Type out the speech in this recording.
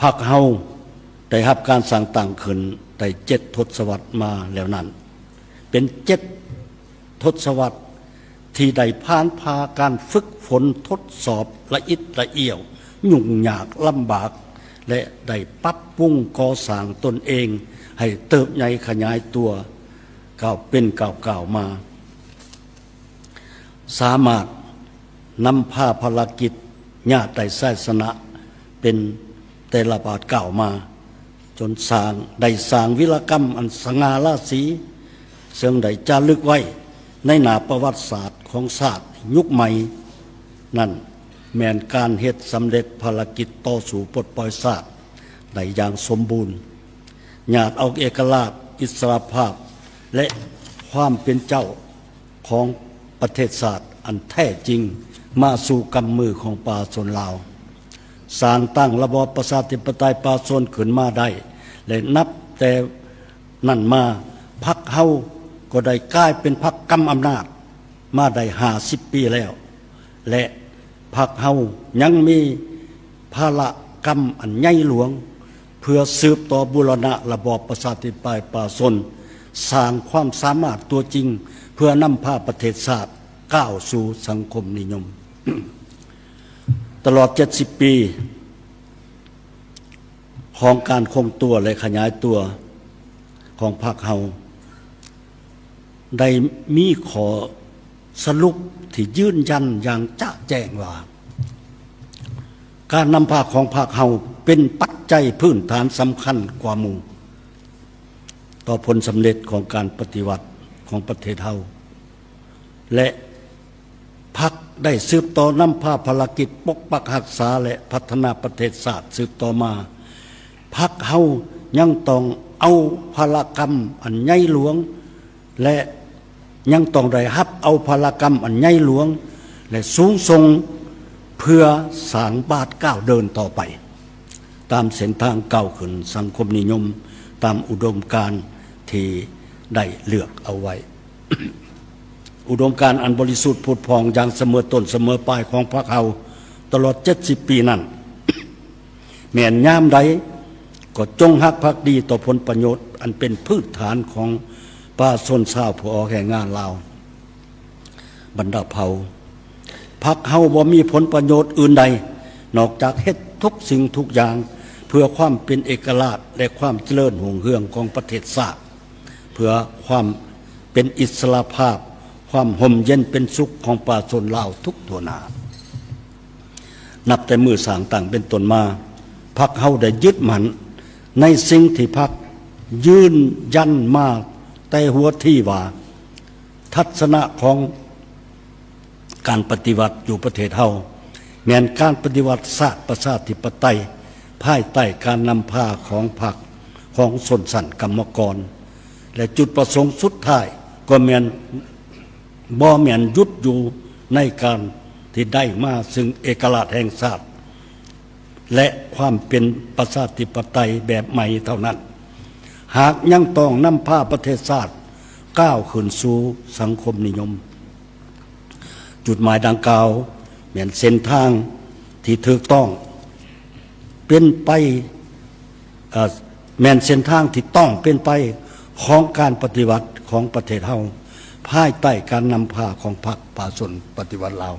พรรคเฮาได้รับการสร้างตั้งขึ้นได้7 ทศวรรษมาแล้วนั้นเป็น7 ทศวรรษที่ได้ผ่านพาการฝึกฝนทดสอบละอิดละเอี่ยวยุ่งยากลำบากและได้ปรับปรุงก่อสร้างตนเองให้เติบใหญ่ขยายตัวก้าวเป็นก้าวมาสามารถนำพาภารกิจญาติได้ศาสนะเป็นแต่ละบาทก้าวมาจนสร้างได้สร้างวิรกรรมอันสง่าราศีซึ่งได้จารึกไว้ในหน้าประวัติศาสตร์ของศาสตร์ยุคใหม่นั่นแม้นการเฮ็ดสำเร็จภารกิจต่อสู่ปลดปล่อยศาสตร์ได้อย่างสมบูรณ์ญาติเอาเอกราชอิสรภาพและความเป็นเจ้าของประเทศศาสตร์อันแท้จริงมาสู่กำมือของประชาชนลาวสร้างตั้งระบอบประชาธิปไตยประชาชนขึ้นมาได้และนับแต่นั่นมาพรรคเฮาก็ได้กลายเป็นพรรคกำอำนาจมาได้50 ปีแล้วและพรรคเฮายังมีภารกรรมอันใหญ่หลวงเพื่อสืบต่อบูรณะระบอบประชาธิปไตยประชาชนสร้างความสามารถตัวจริงเพื่อนำพาประเทศชาติก้าวสู่สังคมนิยม ตลอด70 ปีของการคงตัวและขยายตัวของพรรคเฮาได้มีขอสรุปที่ยืนยันอย่างจะแจ้งว่าการนำพาของพรรคเฮาเป็นปัจจัยพื้นฐานสำคัญกว่าหมู่ต่อผลสำเร็จของการปฏิวัติของประเทศเฮาและพรรคได้สืบต่อนำพาภารกิจปกปักรักษาและพัฒนาประเทศชาติสืบต่อมาพรรคเฮายังต้องเอาภารกรรมอันใหญ่หลวงและยังต้องได้รับเอาภารกรรมอันใหญ่หลวงและสูงส่งเพื่อสร้างบาทก้าวเดินต่อไปตามเส้นทางก้าวขึ้นสังคมนิยมตามอุดมการณ์ที่ได้เลือกเอาไว้ อุดมการณ์อันบริสุทธิ์ผุดผ่องอย่างเสมอต้นเสมอปลายของพรรคเฮาตลอด70 ปีนั้น แม้นยามใดก็จงฮักภักดีต่อผลประโยชน์อันเป็นพื้นฐานของประชาชนชาวผู้ออกแรงงานลาวบรรดาเผ่าพรรคเฮาบ่มีผลประโยชน์อื่นใดนอกจากเฮ็ดทุกสิ่งทุกอย่างเพื่อความเป็นเอกราชและความเจริญรุ่งเรืองของประเทศชาติเพื่อความเป็นอิสรภาพความห่มเย็นเป็นสุขของประชาชนลาวทุกทั่วหน้านับแต่มือสร้างตั้งเป็นต้นมาพรรคเฮาได้ยึดมั่นในสิ่งที่พรรคยืนยันมาแต่หัวที่ว่าทัศนะของการปฏิวัติอยู่ประเทศเฮาแม้นการปฏิวัติศาสตร์ประชาธิปไตยภายใต้การนำพาของพรรคของชนชั้นกรรมกรและจุดประสงค์สุดท้ายก็แม้นบ่แม่นยุดอยู่ในการที่ได้มาซึ่งเอกราชแห่งชาติและความเป็นประชาธิปไตยแบบใหม่เท่านั้นหากยังต้องนำพาประเทศชาติก้าวขึ้นสู่สังคมนิยมจุดหมายดังกล่าวแม่นเส้นทางที่ถูกต้องเป็นไปแม่นเส้นทางที่ต้องเป็นไปของการปฏิวัติของประเทศเฮาภายใต้การนำพาของพรรคประชาชนปฏิวัติลาว